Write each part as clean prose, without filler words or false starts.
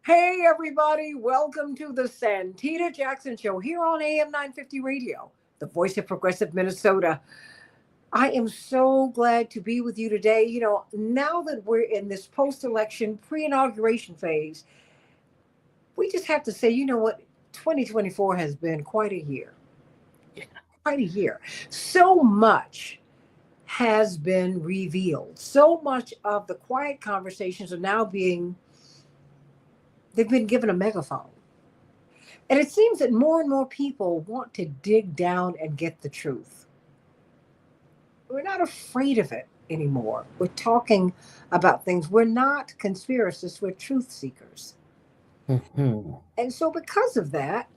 Hey, everybody, welcome to the Santita Jackson Show here on AM 950 Radio, the voice of progressive Minnesota. I am so glad to be with you today. Now that we're in this post election pre inauguration phase, we just have to say, you know what? 2024 has been quite a year. Quite a year. So much has been revealed. So much of the quiet conversations are now they've been given a megaphone. And it seems that more and more people want to dig down and get the truth. We're not afraid of it anymore. We're talking about things. We're not conspiracists, we're truth seekers. Mhm. And so, because of that,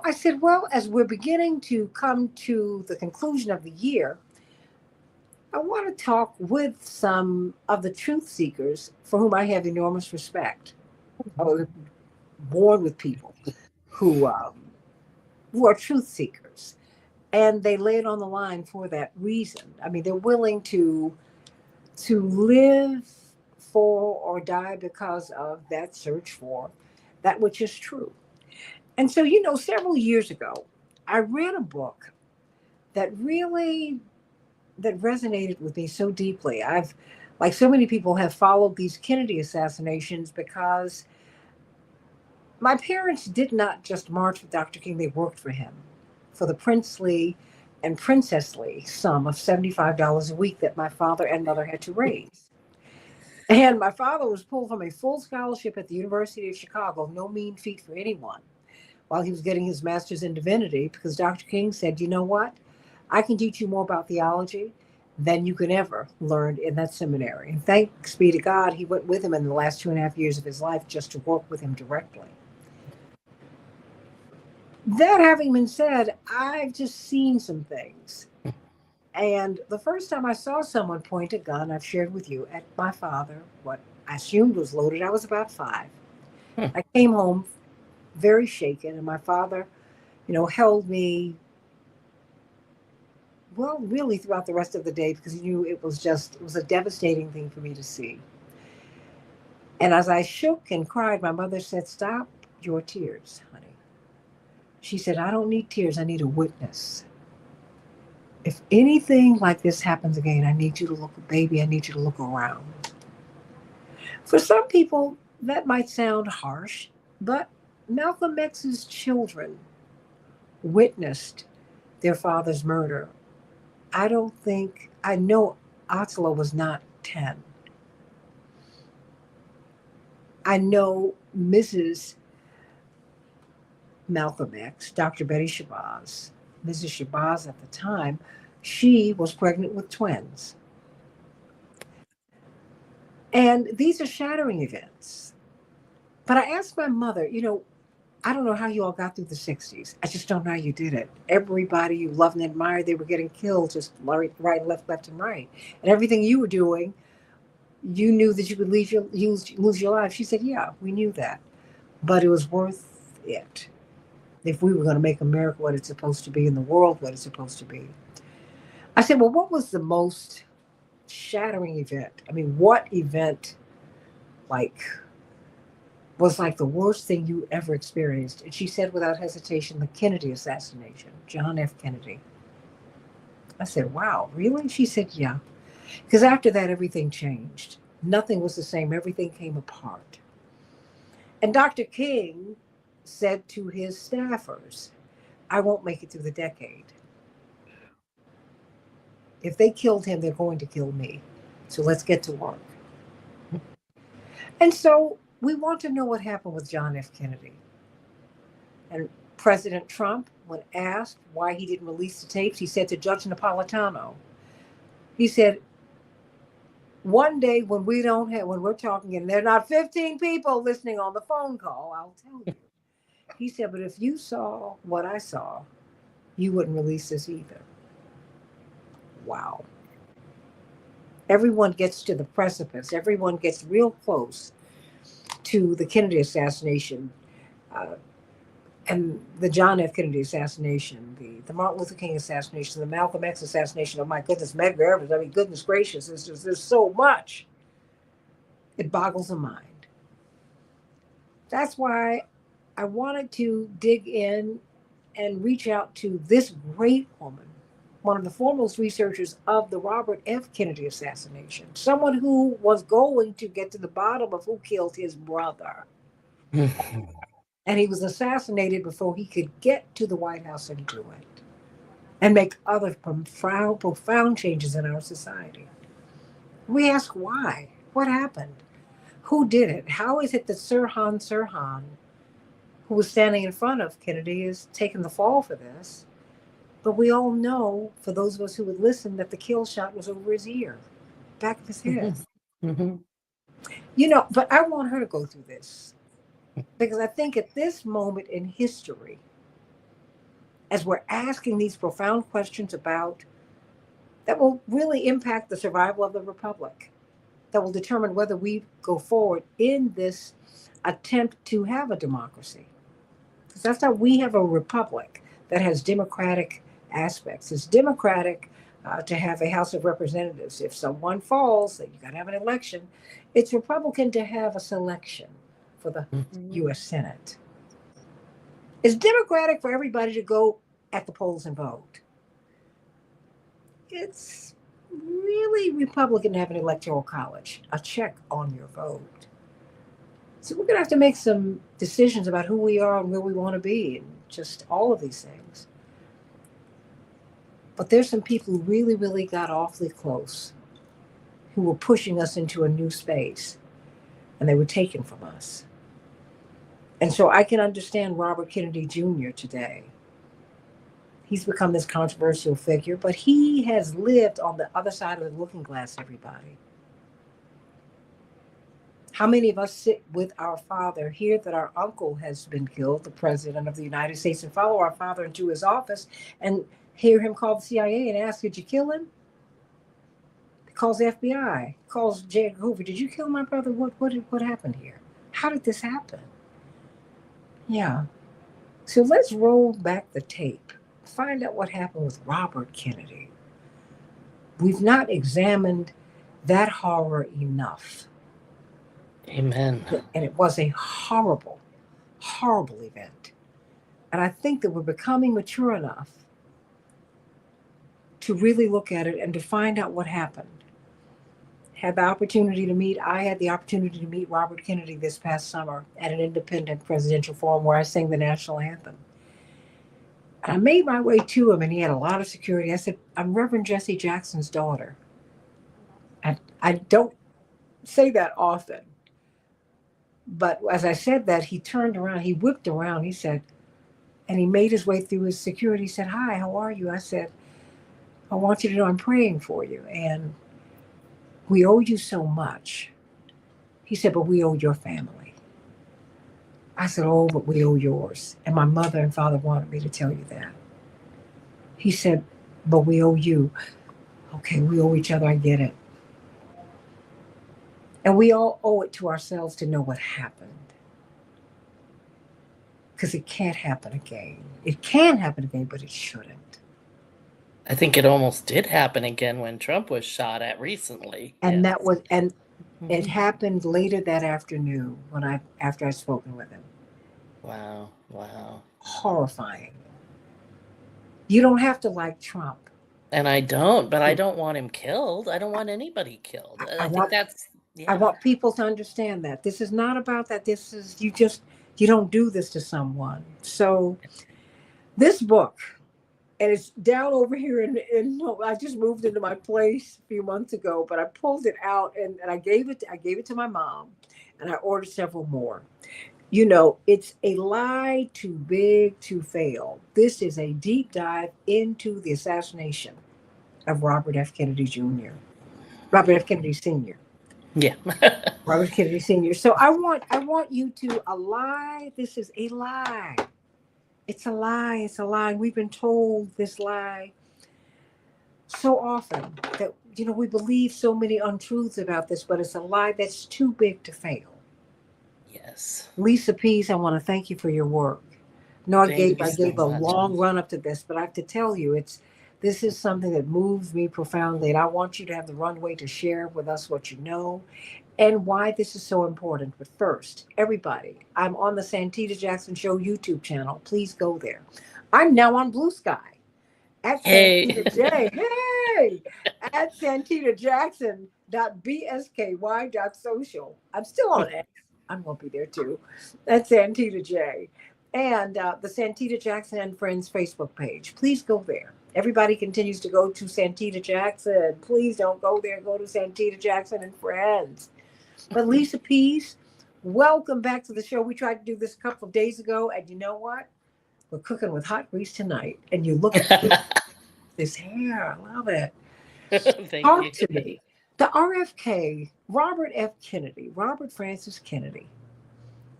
I said, well, as we're beginning to come to the conclusion of the year, I want to talk with some of the truth seekers for whom I have enormous respect. I was born with people who who are truth seekers, and they lay it on the line for that reason. I mean, they're willing to live for or die because of that search for that which is true. And so, several years ago, I read a book that really that resonated with me so deeply. I've, like so many people, have followed these Kennedy assassinations because my parents did not just march with Dr. King, they worked for him for the princely and princessly sum of $75 a week that my father and mother had to raise. And my father was pulled from a full scholarship at the University of Chicago, no mean feat for anyone, while he was getting his master's in divinity, because Dr. King said, you know what? I can teach you more about theology than you could ever learn in that seminary. And thanks be to God, he went with him in the last 2.5 years of his life just to work with him directly. That having been said, I've just seen some things. And the first time I saw someone point a gun, I've shared with you, at my father, what I assumed was loaded, I was about 5. Hmm. I came home very shaken, and my father, held me, well, really throughout the rest of the day because he knew it was a devastating thing for me to see. And as I shook and cried, my mother said, "Stop your tears, honey." She said, "I don't need tears, I need a witness. If anything like this happens again, I need you to look, baby, I need you to look around." For some people, that might sound harsh, but Malcolm X's children witnessed their father's murder. I know Otzlo was not 10. I know Mrs. Malcolm X, Dr. Betty Shabazz, Mrs. Shabazz at the time, she was pregnant with twins. And these are shattering events. But I asked my mother, I don't know how you all got through the 60s. I just don't know how you did it. Everybody you loved and admired, they were getting killed just right, left, and right. And everything you were doing, you knew that you could lose your life. She said, yeah, we knew that. But it was worth it if we were going to make America what it's supposed to be and the world what it's supposed to be. I said, well, what was the most shattering event? I mean, what event, like, was like the worst thing you ever experienced? And she said without hesitation, the Kennedy assassination, John F. Kennedy. I said, wow, really? She said, yeah. Because after that, everything changed. Nothing was the same. Everything came apart. And Dr. King said to his staffers, I won't make it through the decade. If they killed him, they're going to kill me. So let's get to work. And so we want to know what happened with John F. Kennedy. And President Trump, when asked why he didn't release the tapes, he said to Judge Napolitano, he said, one day when we're talking and there are not 15 people listening on the phone call, I'll tell you. He said, but if you saw what I saw, you wouldn't release this either. Wow. Everyone gets to the precipice. Everyone gets real close to the Kennedy assassination, uh, and the John F. Kennedy assassination, the Martin Luther King assassination, the Malcolm X assassination. Oh my goodness, Medgar Evers. I mean, goodness gracious, there's so much. It boggles the mind. That's why I wanted to dig in and reach out to this great woman, one of the foremost researchers of the Robert F. Kennedy assassination, someone who was going to get to the bottom of who killed his brother. And he was assassinated before he could get to the White House and do it and make other profound changes in our society. We ask why? What happened? Who did it? How is it that Sirhan, who was standing in front of Kennedy, is taking the fall for this? But we all know, for those of us who would listen, that the kill shot was over his ear, back of his head. But I want her to go through this because I think at this moment in history, as we're asking these profound questions about that will really impact the survival of the republic, that will determine whether we go forward in this attempt to have a democracy. Because that's how we have a republic that has democratic aspects. It's democratic to have a House of Representatives. If someone falls, then you got to have an election. It's Republican to have a selection for the U.S. Senate. It's democratic for everybody to go at the polls and vote. It's really Republican to have an electoral college, a check on your vote. So we're going to have to make some decisions about who we are and where we want to be and just all of these things. But there's some people who really, really got awfully close, who were pushing us into a new space, and they were taken from us. And so I can understand Robert Kennedy Jr. today. He's become this controversial figure, but he has lived on the other side of the looking glass, everybody. How many of us sit with our father, hear that our uncle has been killed, the president of the United States, and follow our father into his office and hear him call the CIA and ask, did you kill him? He calls the FBI, calls J. Edgar Hoover, did you kill my brother? What happened here? How did this happen? Yeah. So let's roll back the tape. Find out what happened with Robert Kennedy. We've not examined that horror enough. Amen. And it was a horrible, horrible event. And I think that we're becoming mature enough to really look at it and to find out what happened. I had the opportunity to meet Robert Kennedy this past summer at an independent presidential forum where I sang the national anthem. And I made my way to him, and he had a lot of security. I said, I'm Reverend Jesse Jackson's daughter. And I don't say that often. But as I said that, he turned around, he whipped around, he said, and he made his way through his security. He said, hi, how are you? I said, I want you to know I'm praying for you. And we owe you so much. He said, but we owe your family. I said, oh, but we owe yours. And my mother and father wanted me to tell you that. He said, but we owe you. Okay, we owe each other. I get it. And we all owe it to ourselves to know what happened. Because it can't happen again. It can happen again, but it shouldn't. I think it almost did happen again when Trump was shot at recently. And it happened later that afternoon after I'd spoken with him. Wow. Horrifying. You don't have to like Trump. And I don't, but I don't want him killed. I don't want anybody killed. I want people to understand that. This is not about that. This is, you don't do this to someone. So this book, and it's down over here I just moved into my place a few months ago, but I pulled it out and I gave it to my mom, and I ordered several more. It's a lie too big to fail. This is a deep dive into the assassination of Robert F. Kennedy Jr. Robert F. Kennedy Sr. Yeah. Robert Kennedy Sr. So I want you to, a lie. This is a lie. It's a lie. It's a lie. We've been told this lie so often that, we believe so many untruths about this, but it's a lie that's too big to fail. Yes. Lisa Pease, I want to thank you for your work. No, I gave a so long run up to this, but I have to tell you, This is something that moves me profoundly, and I want you to have the runway to share with us what you know and why this is so important. But first, everybody, I'm on the Santita Jackson Show YouTube channel. Please go there. I'm now on Blue Sky at Hey. Santita J. Hey, at Santita Jackson .bsky.social. I'm still on X. I'm gonna be there too. At Santita J. And the Santita Jackson and Friends Facebook page. Please go there. Everybody continues to go to Santita Jackson. Please don't go there. Go to Santita Jackson and Friends. But Lisa Pease, welcome back to the show. We tried to do this a couple of days ago, and you know what? We're cooking with hot grease tonight. And you look this hair. I love it. Thank Talk you. to me. The RFK, Robert F. Kennedy, Robert Francis Kennedy,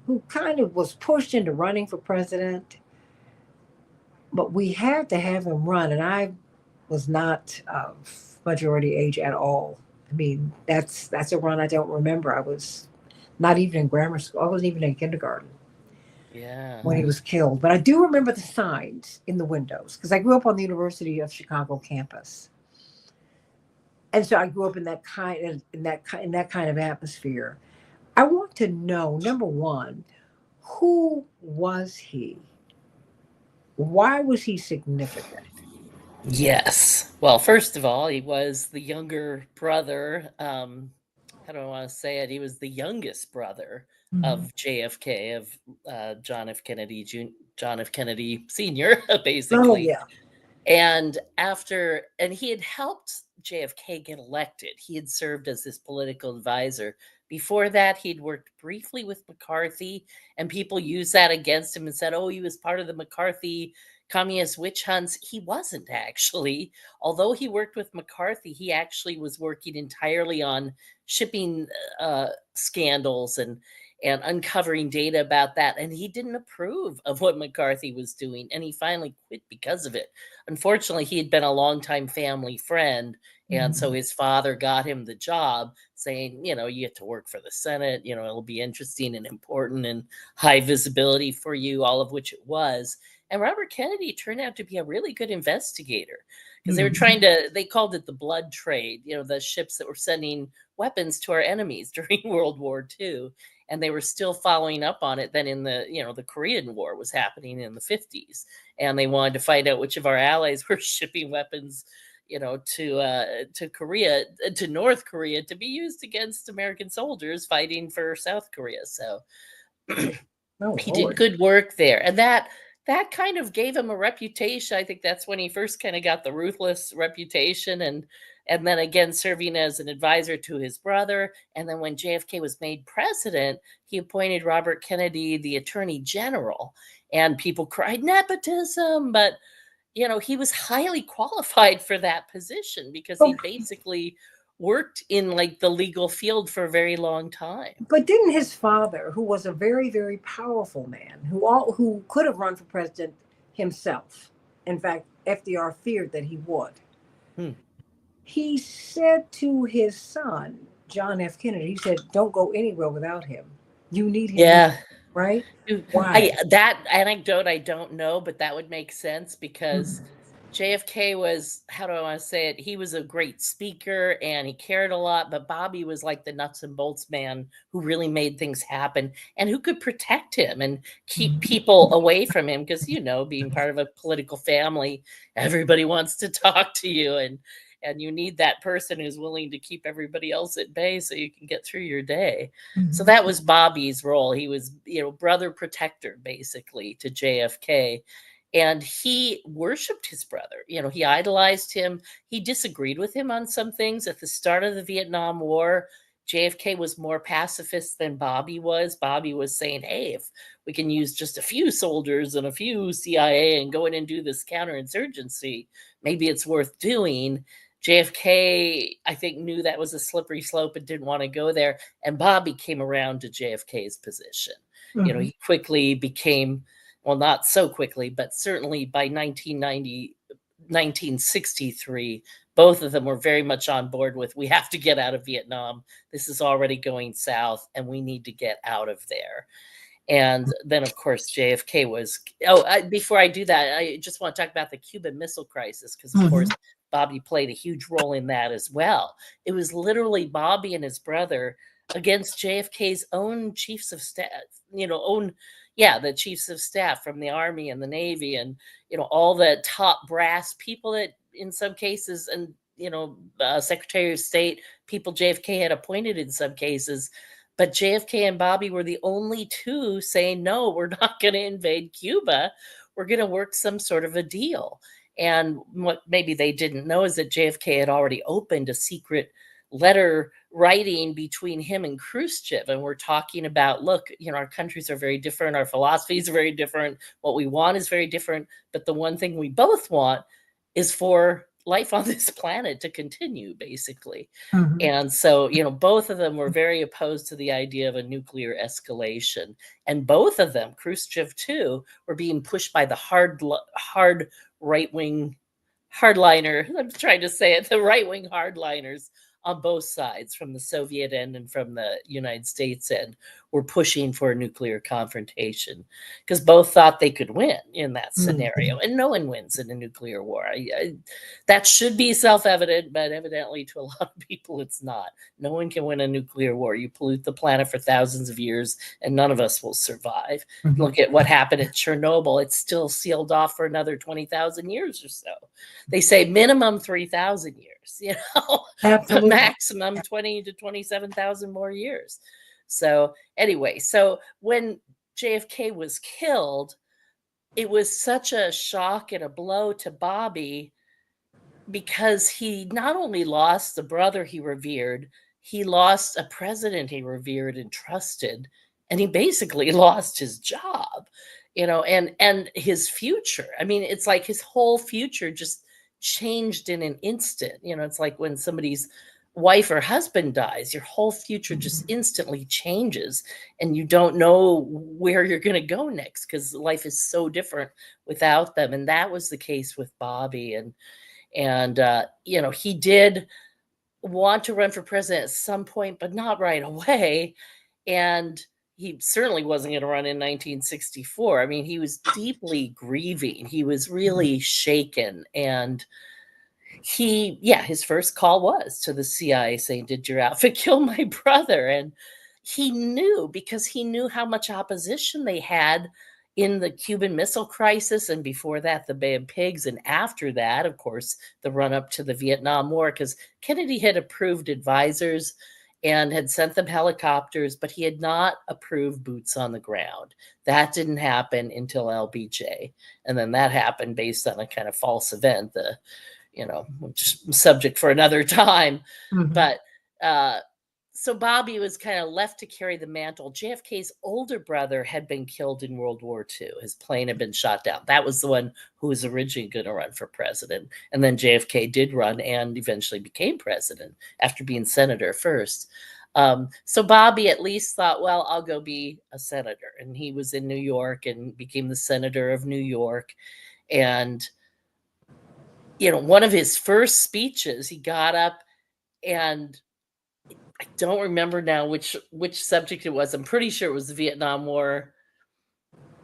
who kind of was pushed into running for president, but we had to have him run. And I was not of majority age at all. I mean, that's a run I don't remember. I was not even in grammar school. I wasn't even in kindergarten Yeah. when he was killed. But I do remember the signs in the windows because I grew up on the University of Chicago campus, and so I grew up in that kind of atmosphere. I want to know, number one, who was he? Why was he significant? Yes. Well, first of all, he was the younger brother. How do I want to say it? He was the youngest brother Mhm. of JFK, of John F. Kennedy Sr., Oh basically. yeah. And he had helped JFK get elected. He had served as his political advisor. Before that, he'd worked briefly with McCarthy, and people used that against him and said, oh, he was part of the McCarthy communist witch hunts. He wasn't actually. Although he worked with McCarthy, he actually was working entirely on shipping scandals and uncovering data about that. And he didn't approve of what McCarthy was doing, and he finally quit because of it. Unfortunately, he had been a longtime family friend, and so Mhm. his father got him the job, saying, you get to work for the Senate, it'll be interesting and important and high visibility for you, all of which it was. And Robert Kennedy turned out to be a really good investigator because Mhm. they called it the blood trade, the ships that were sending weapons to our enemies during World War II. And they were still following up on it then in the Korean War was happening in the 50s. And they wanted to find out which of our allies were shipping weapons to Korea, to North Korea, to be used against American soldiers fighting for South Korea. So Oh he did Lord. good work there, and that kind of gave him a reputation. I think that's when he first kind of got the ruthless reputation, and then again serving as an advisor to his brother. And then when JFK was made president, he appointed Robert Kennedy the attorney general, and people cried nepotism, but he was highly qualified for that position because he But, basically worked in like the legal field for a very long time. but didn't his father, who was a very, very powerful man, who could have run for president himself, in fact, FDR feared that he would. Hmm. He said to his son, John F. Kennedy, he said, don't go anywhere without him. You need him here, Yeah. right? I Why? that anecdote I don't know, but that would make sense because Mhm. JFK was, how do I want to say it? He was a great speaker and he cared a lot, but Bobby was like the nuts and bolts man who really made things happen and who could protect him and keep people away from him because being part of a political family, everybody wants to talk to you, and you need that person who's willing to keep everybody else at bay so you can get through your day. So Mhm. that was Bobby's role. He was, brother protector basically to JFK. And he worshiped his brother. He idolized him. He disagreed with him on some things. At the start of the Vietnam War, JFK was more pacifist than Bobby was. Bobby was saying, hey, if we can use just a few soldiers and a few CIA and go in and do this counterinsurgency, maybe it's worth doing. JFK, I think, knew that was a slippery slope and didn't want to go there. And Bobby came around to JFK's position. Mhm. He quickly became, well, not so quickly, but certainly by 1990, 1963, both of them were very much on board with, we have to get out of Vietnam. This is already going south and we need to get out of there. And then, of course, JFK was. Before I do that, I just want to talk about the Cuban Missile Crisis because, of course, Mhm. Bobby played a huge role in that as well. It was literally Bobby and his brother against JFK's own chiefs of staff, the chiefs of staff from the Army and the Navy, and all the top brass people that, in some cases, and Secretary of State people JFK had appointed in some cases. But JFK and Bobby were the only two saying, no, we're not going to invade Cuba. We're going to work some sort of a deal. And what maybe they didn't know is that JFK had already opened a secret letter writing between him and Khrushchev. And we're talking about, look, our countries are very different. Our philosophies are very different. What we want is very different. But the one thing we both want is for life on this planet to continue, basically. Mhm. And so, both of them were very opposed to the idea of a nuclear escalation. And both of them, Khrushchev too, were being pushed by the hard right wing hardliner. I'm trying to say it, the right wing hardliners on both sides, from the Soviet end and from the United States end, were pushing for a nuclear confrontation because both thought they could win in that scenario. Mhm. And no one wins in a nuclear war. That should be self-evident, but evidently to a lot of people it's not. No one can win a nuclear war. You pollute the planet for thousands of years and none of us will survive. Mhm. Look at what happened at Chernobyl. It's still sealed off for another 20,000 years or so. They say minimum 3,000 years, but Absolutely. maximum 20 to 27,000 more years. So anyway, so when JFK was killed, it was such a shock and a blow to Bobby because he not only lost the brother he revered, he lost a president he revered and trusted, and he basically lost his job, and his future. I mean, it's like his whole future just changed in an instant. It's like when somebody's wife or husband dies, your whole future just Mhm. instantly changes, and you don't know where you're going to go next because life is so different without them. And that was the case with Bobby. And he did want to run for president at some point, but not right away. And he certainly wasn't going to run in 1964. I mean, he was deeply grieving. He was really shaken. And his first call was to the CIA saying, "Did your outfit kill my brother?" And he knew, because he knew how much opposition they had in the Cuban Missile Crisis, and before that, the Bay of Pigs, and after that, of course, the run up to the Vietnam War, because Kennedy had approved advisors and had sent them helicopters, but he had not approved boots on the ground. That didn't happen until LBJ. And then that happened based on a kind of false event, which subject for another time. Mhm. But so Bobby was kind of left to carry the mantle. JFK's older brother had been killed in World War II. His plane had been shot down. That was the one who was originally going to run for president. And then JFK did run and eventually became president after being senator first. So Bobby at least thought, well, I'll go be a senator. And he was in New York and became the senator of New York. And one of his first speeches, he got up, and I don't remember now which subject it was. I'm pretty sure it was the Vietnam War.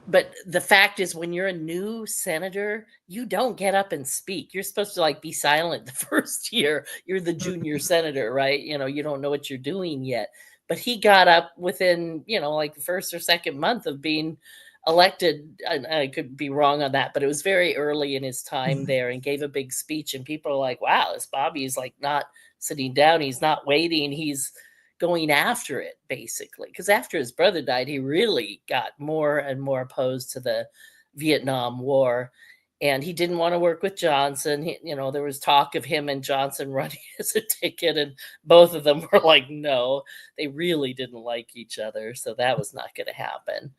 But the fact is, when you're a new senator, you don't get up and speak. You're supposed to be silent the first year. You're the junior senator, right? You don't know what you're doing yet. But he got up within, like the first or second month of being elected. And I could be wrong on that, but it was very early in his time Mhm. there, and gave a big speech. And people are like, wow, this Bobby is like not sitting down. He's not waiting. He's going after it, basically, because after his brother died, he really got more and more opposed to the Vietnam War, and he didn't want to work with Johnson. There was talk of him and Johnson running as a ticket, and both of them were like, no. They really didn't like each other, so that was not going to happen.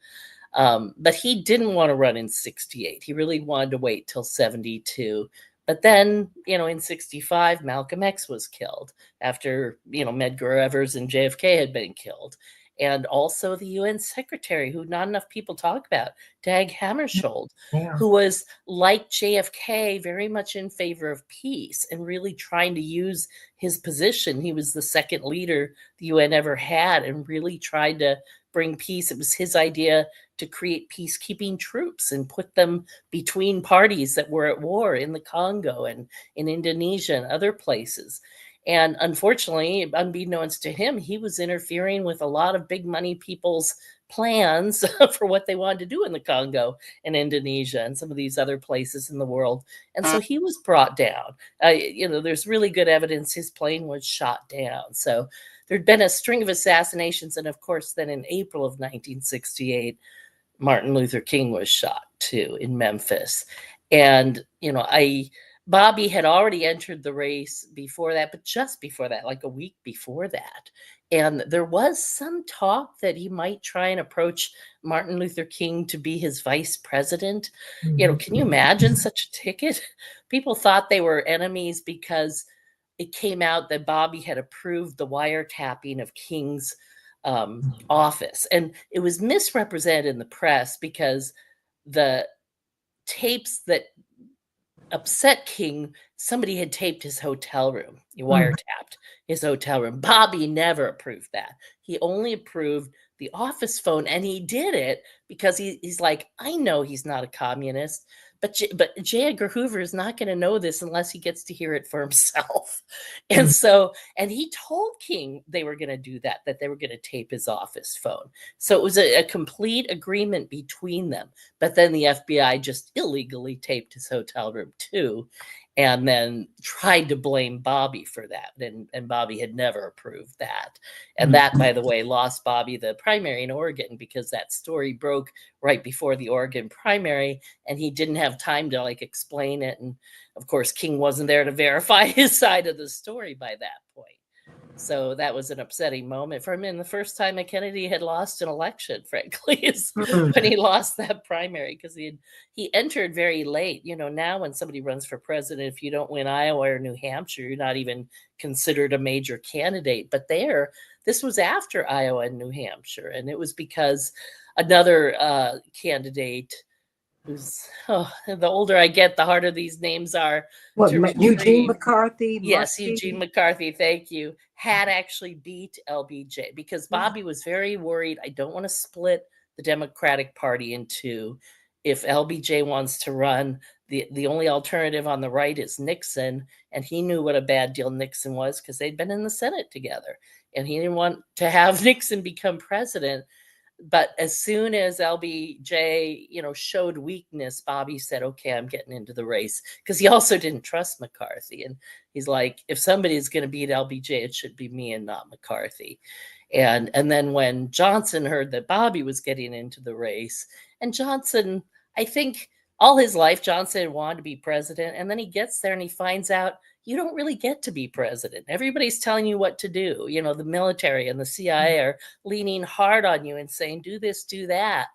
But he didn't want to run in 68. He really wanted to wait till 72. But then, in 65, Malcolm X was killed after, Medgar Evers and JFK had been killed. And also the UN secretary, who not enough people talk about, Dag Hammarskjöld, Yeah. who was like JFK, very much in favor of peace and really trying to use his position. He was the second leader the UN ever had and really tried to bring peace. It was his idea to create peacekeeping troops and put them between parties that were at war in the Congo and in Indonesia and other places. And unfortunately, unbeknownst to him, he was interfering with a lot of big money people's plans for what they wanted to do in the Congo and Indonesia and some of these other places in the world. And so he was brought down. There's really good evidence his plane was shot down. So there'd been a string of assassinations. And of course, then in April of 1968, Martin Luther King was shot too in Memphis. And, Bobby had already entered the race before that, but just before that, like a week before that. And there was some talk that he might try and approach Martin Luther King to be his vice president. Can you imagine such a ticket? People thought they were enemies because it came out that Bobby had approved the wiretapping of King's office. And it was misrepresented in the press because the tapes that upset King, somebody had taped his hotel room. He wiretapped his hotel room. Bobby never approved that. He only approved the office phone, and he did it because he's like, I know he's not a communist, but J. Edgar Hoover is not going to know this unless he gets to hear it for himself. And and he told King they were going to do that they were going to tape his office phone. So it was a complete agreement between them. But then the FBI just illegally taped his hotel room too, and then tried to blame Bobby for that. And Bobby had never approved that. And that, by the way, lost Bobby the primary in Oregon because that story broke right before the Oregon primary, and he didn't have time to explain it. And of course, King wasn't there to verify his side of the story by that point. So that was an upsetting moment for him. And the first time that Kennedy had lost an election, frankly, is when he lost that primary, because he entered very late. Now when somebody runs for president, if you don't win Iowa or New Hampshire, you're not even considered a major candidate. But this was after Iowa and New Hampshire. And it was because another candidate who's, the older I get, the harder these names are. Eugene McCarthy? Yes, Eugene McCarthy, thank you, had actually beat LBJ because Bobby was very worried. I don't want to split the Democratic Party in two. If LBJ wants to run, the only alternative on the right is Nixon, and he knew what a bad deal Nixon was because they'd been in the Senate together, and he didn't want to have Nixon become president. But as soon as LBJ, showed weakness, Bobby said, okay, I'm getting into the race, because he also didn't trust McCarthy. And he's like, if somebody's going to beat LBJ, it should be me and not McCarthy. And then when Johnson heard that Bobby was getting into the race, and Johnson, I think all his life, Johnson wanted to be president. And then he gets there and he finds out you don't really get to be president. Everybody's telling you what to do. The military and the CIA are leaning hard on you and saying, do this, do that.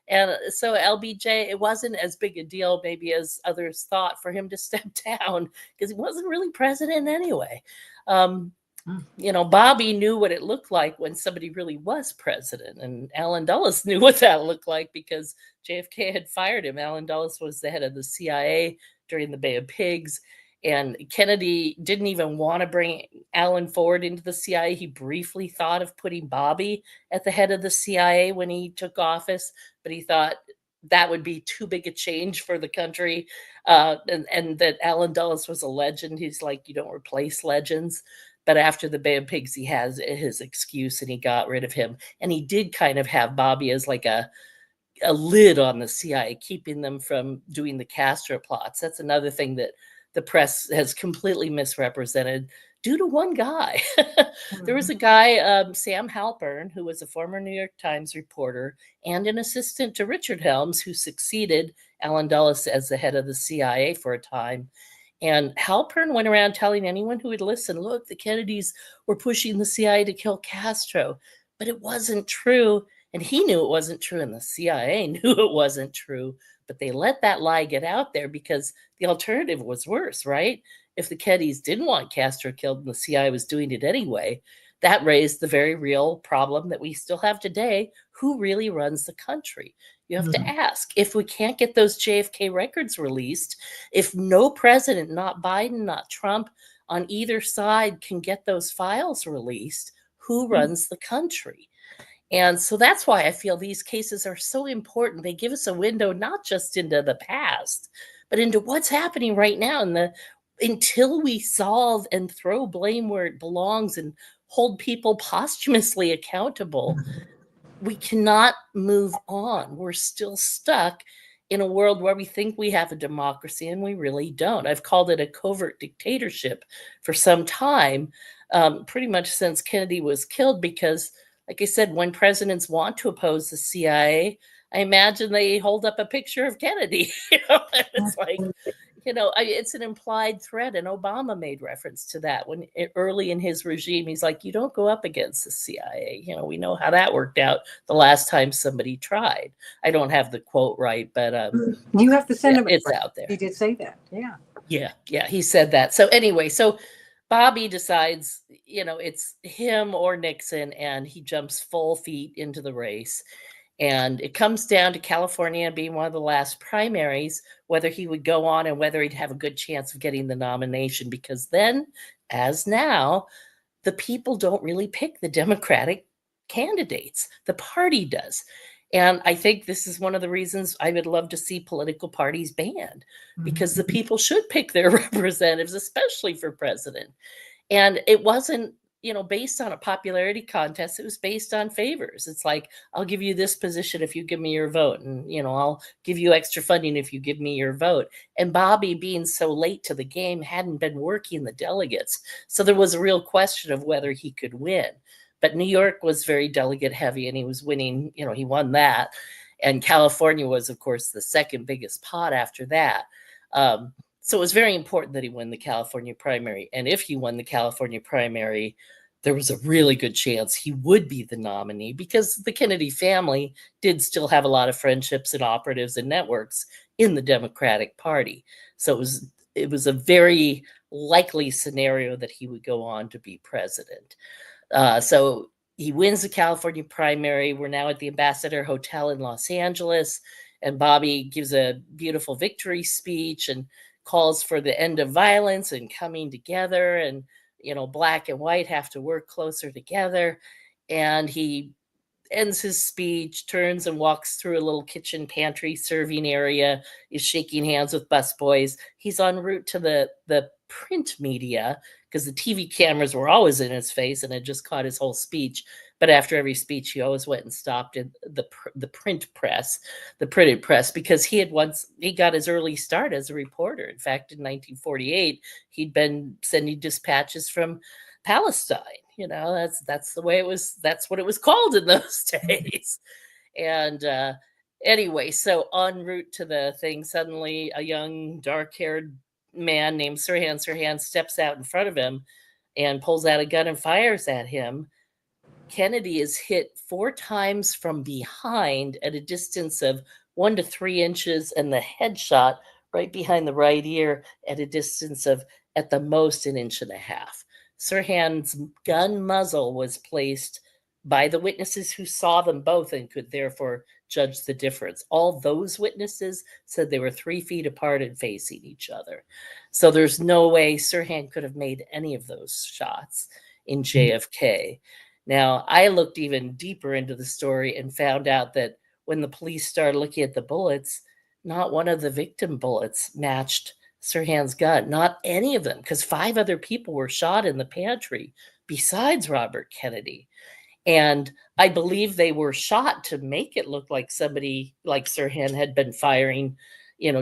And so LBJ, it wasn't as big a deal maybe as others thought for him to step down because he wasn't really president anyway. Bobby knew what it looked like when somebody really was president. And Allen Dulles knew what that looked like because JFK had fired him. Allen Dulles was the head of the CIA during the Bay of Pigs. And Kennedy didn't even want to bring Allen forward into the CIA. He briefly thought of putting Bobby at the head of the CIA when he took office, but he thought that would be too big a change for the country. And that Allen Dulles was a legend. He's like, you don't replace legends. But after the Bay of Pigs, he has his excuse and he got rid of him. And he did kind of have Bobby as like a lid on the CIA, keeping them from doing the Castro plots. That's another thing that the press has completely misrepresented due to one guy. There was a guy, Sam Halpern, who was a former New York Times reporter and an assistant to Richard Helms, who succeeded Allen Dulles as the head of the CIA for a time. And Halpern went around telling anyone who would listen, look, the Kennedys were pushing the CIA to kill Castro. But it wasn't true. And he knew it wasn't true, and the CIA knew it wasn't true. But they let that lie get out there because the alternative was worse, right? If the Kennedys didn't want Castro killed and the CIA was doing it anyway, that raised the very real problem that we still have today. Who really runs the country? You have to ask. If we can't get those JFK records released, if no president, not Biden, not Trump, on either side can get those files released, who runs the country? And so that's why I feel these cases are so important. They give us a window not just into the past, but into what's happening right now. Until we solve and throw blame where it belongs and hold people posthumously accountable, we cannot move on. We're still stuck in a world where we think we have a democracy and we really don't. I've called it a covert dictatorship for some time, pretty much since Kennedy was killed, because, like I said, when presidents want to oppose the CIA, I imagine they hold up a picture of Kennedy. And it's like, it's an implied threat, and Obama made reference to that when early in his regime. He's like, you don't go up against the CIA. We know how that worked out the last time somebody tried. I don't have the quote right, but you have to send him. it's out there. He did say that. Yeah, he said that. So anyway, so Bobby decides, it's him or Nixon, and he jumps full feet into the race. And it comes down to California being one of the last primaries, whether he would go on and whether he'd have a good chance of getting the nomination. Because then, as now, the people don't really pick the Democratic candidates. The party does. And I think this is one of the reasons I would love to see political parties banned, because the people should pick their representatives, especially for president. And it wasn't, based on a popularity contest. It was based on favors. It's like, I'll give you this position if you give me your vote. And, I'll give you extra funding if you give me your vote. And Bobby, being so late to the game, hadn't been working the delegates. So there was a real question of whether he could win. But New York was very delegate heavy, and he was winning, he won that. And California was, of course, the second biggest pot after that. So it was very important that he won the California primary. And if he won the California primary, there was a really good chance he would be the nominee, because the Kennedy family did still have a lot of friendships and operatives and networks in the Democratic Party. So it was a very likely scenario that he would go on to be president. So he wins the California primary. We're now at the Ambassador Hotel in Los Angeles, and Bobby gives a beautiful victory speech and calls for the end of violence and coming together, and black and white have to work closer together. And he ends his speech, turns and walks through a little kitchen pantry serving area, is shaking hands with busboys. He's en route to the print media, because the TV cameras were always in his face and had just caught his whole speech. But after every speech, he always went and stopped in the print press, the printed press, because he got his early start as a reporter. In fact, in 1948, he'd been sending dispatches from Palestine. That's the way it was. That's what it was called in those days. And anyway, so en route to the thing, suddenly a young dark-haired man named Sirhan Sirhan steps out in front of him and pulls out a gun and fires at him. Kennedy is hit 4 times from behind at a distance of 1 to 3 inches, and the headshot right behind the right ear at a distance of, at the most, 1.5 inches. Sirhan's gun muzzle was placed by the witnesses who saw them both and could therefore judge the difference. All those witnesses said they were 3 feet apart and facing each other. So there's no way Sirhan could have made any of those shots in JFK. Now, I looked even deeper into the story and found out that when the police started looking at the bullets, not one of the victim bullets matched Sirhan's gun, not any of them, because 5 other people were shot in the pantry besides Robert Kennedy. And I believe they were shot to make it look like somebody like Sirhan had been firing,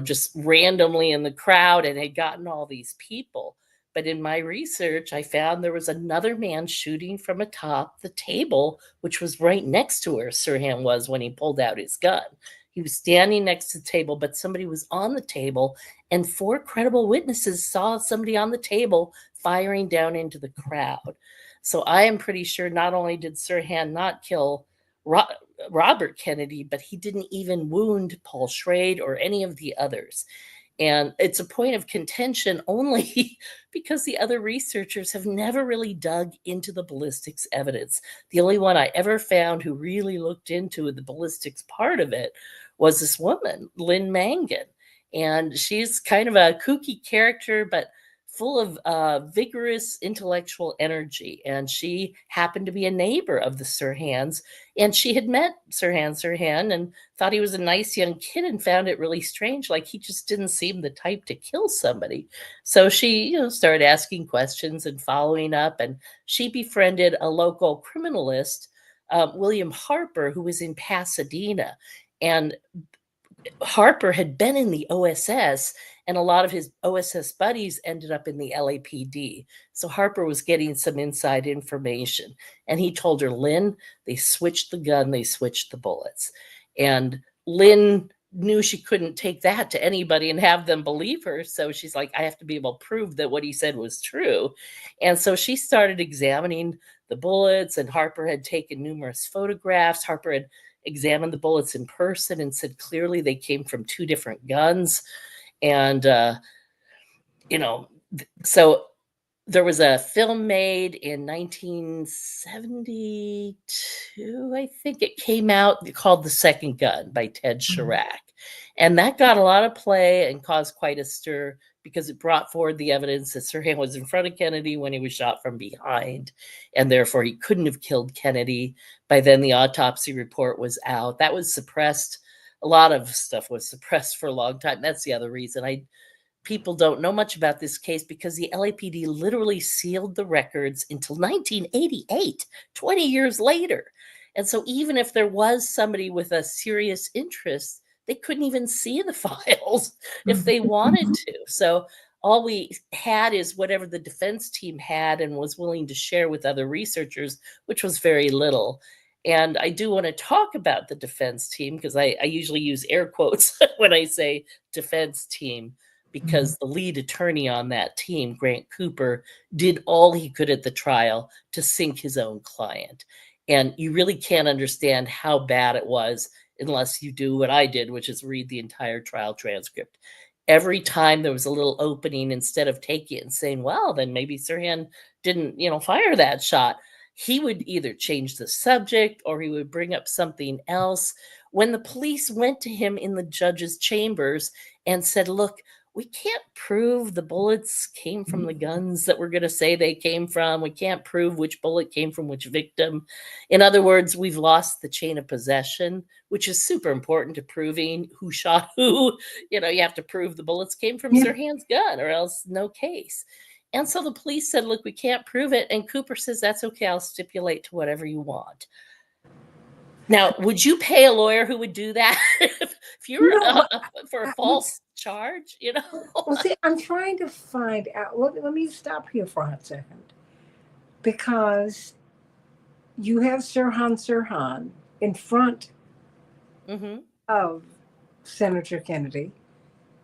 just randomly in the crowd and had gotten all these people. But in my research, I found there was another man shooting from atop the table, which was right next to where Sirhan was when he pulled out his gun. He was standing next to the table, but somebody was on the table, and 4 credible witnesses saw somebody on the table firing down into the crowd. So I am pretty sure not only did Sirhan not kill Robert Kennedy, but he didn't even wound Paul Schrade or any of the others. And it's a point of contention only because the other researchers have never really dug into the ballistics evidence. The only one I ever found who really looked into the ballistics part of it was this woman, Lynn Mangan. And she's kind of a kooky character, but full of vigorous intellectual energy. And she happened to be a neighbor of the Sirhans. And she had met Sirhan and thought he was a nice young kid and found it really strange. Like he just didn't seem the type to kill somebody. So she, started asking questions and following up. And she befriended a local criminalist, William Harper, who was in Pasadena. And Harper had been in the OSS, and a lot of his OSS buddies ended up in the LAPD. So Harper was getting some inside information. And he told her, Lynn, they switched the gun, they switched the bullets. And Lynn knew she couldn't take that to anybody and have them believe her. So she's like, I have to be able to prove that what he said was true. And so she started examining the bullets, and Harper had taken numerous photographs. Harper had examined the bullets in person and said clearly they came from two different guns. And, so there was a film made in 1972, I think it came out, called The Second Gun by Ted Chirac. And that got a lot of play and caused quite a stir because it brought forward the evidence that Sirhan was in front of Kennedy when he was shot from behind, and therefore he couldn't have killed Kennedy. By then, the autopsy report was out. That was suppressed. A lot of stuff was suppressed for a long time. That's the other reason people don't know much about this case, because the LAPD literally sealed the records until 1988, 20 years later. And so even if there was somebody with a serious interest, they couldn't even see the files if they wanted to. So all we had is whatever the defense team had and was willing to share with other researchers, which was very little. And I do want to talk about the defense team, because I usually use air quotes when I say defense team, because the lead attorney on that team, Grant Cooper, did all he could at the trial to sink his own client. And you really can't understand how bad it was unless you do what I did, which is read the entire trial transcript. Every time there was a little opening, instead of taking it and saying, well, then maybe Sirhan didn't, fire that shot, he would either change the subject or he would bring up something else. When the police went to him in the judge's chambers and said, look, we can't prove the bullets came from the guns that we're going to say they came from. We can't prove which bullet came from which victim. In other words, we've lost the chain of possession, which is super important to proving who shot who. You have to prove the bullets came from Sirhan's gun, or else no case. And so the police said, look, we can't prove it. And Cooper says, that's okay. I'll stipulate to whatever you want. Now, would you pay a lawyer who would do that if you're for a false charge? Well, see, I'm trying to find out. Let me stop here for a second, because you have Sirhan in front of Senator Kennedy,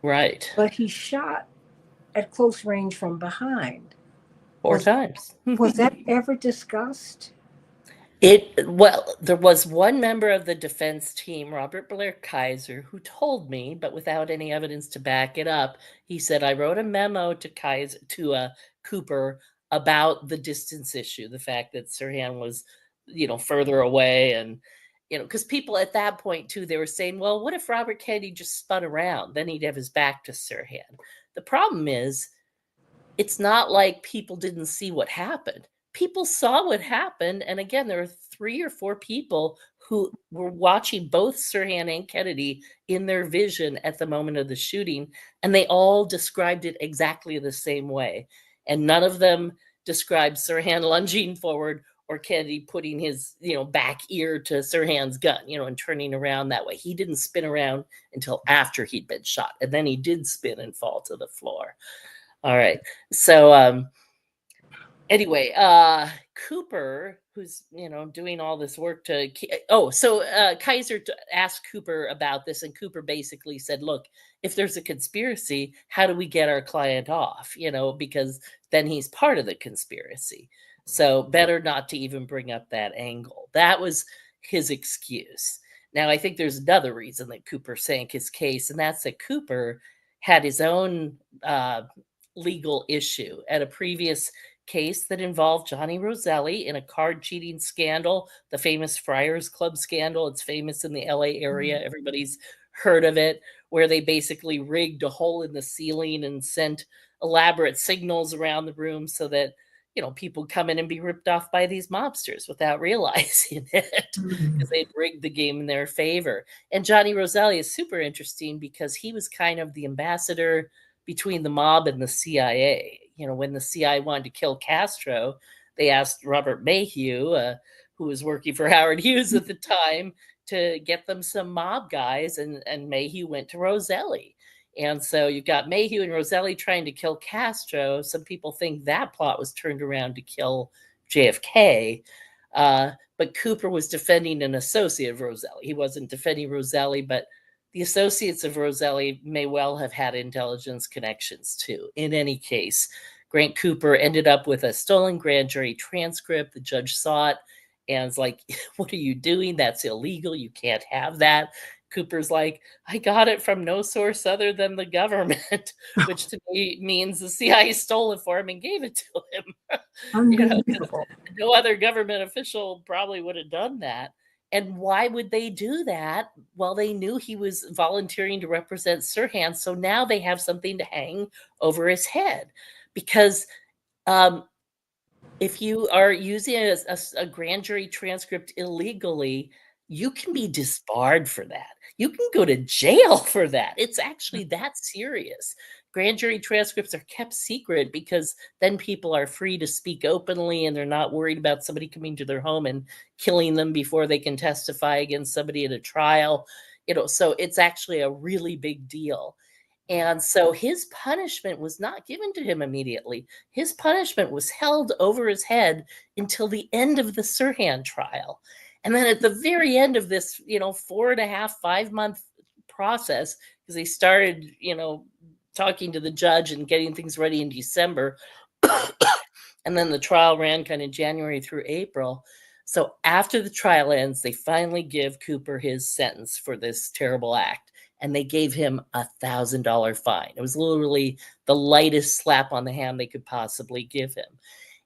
right? But he shot at close range from behind. Four times. Was that ever discussed? There was one member of the defense team, Robert Blair Kaiser, who told me, but without any evidence to back it up, he said, I wrote a memo to Cooper about the distance issue, the fact that Sirhan was, further away. And, because people at that point too, they were saying, well, what if Robert Kennedy just spun around? Then he'd have his back to Sirhan. The problem is, it's not like people didn't see what happened. People saw what happened. And again, there were 3 or 4 people who were watching both Sirhan and Kennedy in their vision at the moment of the shooting. And they all described it exactly the same way. And none of them described Sirhan lunging forward or Kennedy putting his, back ear to Sirhan's gun, and turning around that way. He didn't spin around until after he'd been shot. And then he did spin and fall to the floor. All right. So, anyway, Cooper, who's, doing all this work Kaiser asked Cooper about this, and Cooper basically said, look, if there's a conspiracy, how do we get our client off? Because then he's part of the conspiracy. So better not to even bring up that angle. That was his excuse. Now, I think there's another reason that Cooper sank his case, and that's that Cooper had his own legal issue at a previous case that involved Johnny Roselli in a card cheating scandal, the famous Friars Club scandal. It's famous in the LA area. Everybody's heard of it, where they basically rigged a hole in the ceiling and sent elaborate signals around the room so that, people come in and be ripped off by these mobsters without realizing it, because they'd rigged the game in their favor. And Johnny Roselli is super interesting because he was kind of the ambassador between the mob and the CIA. When the CIA wanted to kill Castro, they asked Robert Mayhew, who was working for Howard Hughes at the time, to get them some mob guys, and Mayhew went to Roselli. And so you've got Mayhew and Roselli trying to kill Castro. Some people think that plot was turned around to kill JFK. But Cooper was defending an associate of Roselli. He wasn't defending Roselli, but the associates of Roselli may well have had intelligence connections too. In any case, Grant Cooper ended up with a stolen grand jury transcript. The judge saw it and was like, "What are you doing? That's illegal. You can't have that." Cooper's like, "I got it from no source other than the government," which to me means the CIA stole it for him and gave it to him. Unbelievable. No other government official probably would have done that. And why would they do that? Well, they knew he was volunteering to represent Sirhan, so now they have something to hang over his head. Because if you are using a grand jury transcript illegally, you can be disbarred for that. You can go to jail for that. It's actually that serious. Grand jury transcripts are kept secret because then people are free to speak openly and they're not worried about somebody coming to their home and killing them before they can testify against somebody at a trial. So it's actually a really big deal. And so his punishment was not given to him immediately. His punishment was held over his head until the end of the Sirhan trial. And then at the very end of this, 4.5, 5 month process, because they started, talking to the judge and getting things ready in December. And then the trial ran kind of January through April. So after the trial ends, they finally give Cooper his sentence for this terrible act. And they gave him $1,000 fine. It was literally the lightest slap on the hand they could possibly give him.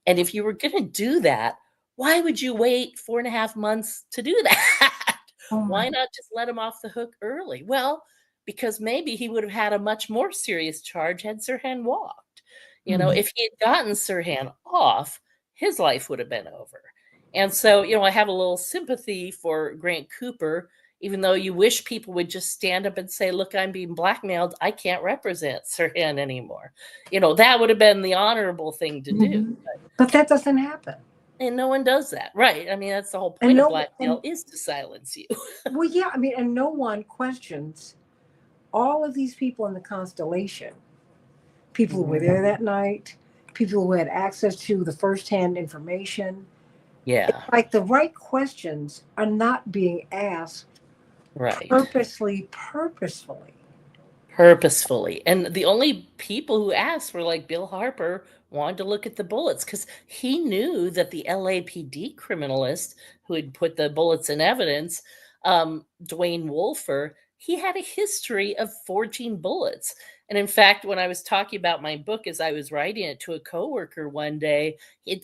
And if you were going to do that, why would you wait 4.5 months to do that? Why not just let him off the hook early? Well, because maybe he would have had a much more serious charge had Sirhan walked. If he had gotten Sirhan off, his life would have been over. And so, I have a little sympathy for Grant Cooper, even though you wish people would just stand up and say, "Look, I'm being blackmailed. I can't represent Sirhan anymore." That would have been the honorable thing to do. But that doesn't happen. And no one does that, right? I mean, that's the whole point of blackmail, is to silence you. Well, yeah, and no one questions all of these people in the constellation. People who were there that night, people who had access to the firsthand information. Yeah. It's like the right questions are not being asked right. purposefully. And the only people who asked were like Bill Harper wanted to look at the bullets because he knew that the LAPD criminalist who had put the bullets in evidence, Dwayne Wolfer, he had a history of forging bullets. And in fact, when I was talking about my book as I was writing it to a coworker one day,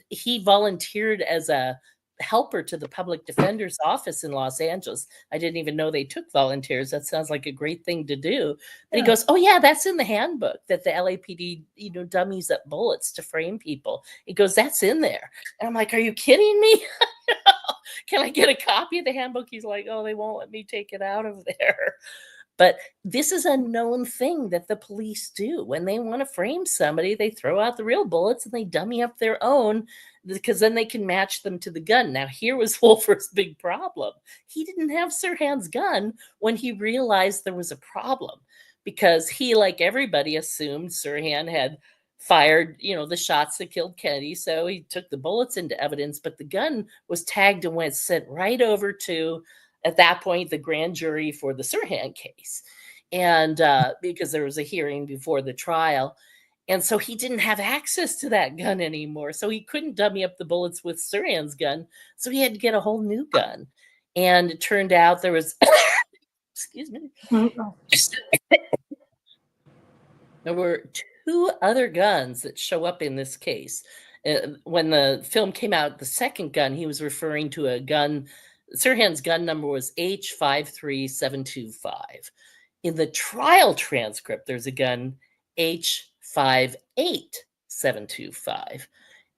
he volunteered as a helper to the public defender's office in Los Angeles. I didn't even know they took volunteers. That sounds like a great thing to do. But he goes, "Oh yeah, that's in the handbook that the LAPD, dummies up bullets to frame people." He goes, "That's in there." And I'm like, "Are you kidding me?" Can I get a copy of the handbook? He's like, "Oh, they won't let me take it out of there." But this is a known thing that the police do. When they want to frame somebody, they throw out the real bullets and they dummy up their own because then they can match them to the gun. Now, here was Wolfer's big problem. He didn't have Sirhan's gun when he realized there was a problem because he, like everybody, assumed Sirhan had fired, the shots that killed Kennedy. So he took the bullets into evidence, but the gun was tagged and went sent right over to, at that point, the grand jury for the Sirhan case. And because there was a hearing before the trial. And so he didn't have access to that gun anymore. So he couldn't dummy up the bullets with Sirhan's gun. So he had to get a whole new gun. And it turned out there was, excuse me, there were 2 other guns that show up in this case. When the film came out, the second gun, he was referring to a gun. Sirhan's gun number was H53725. In the trial transcript, there's a gun H58725.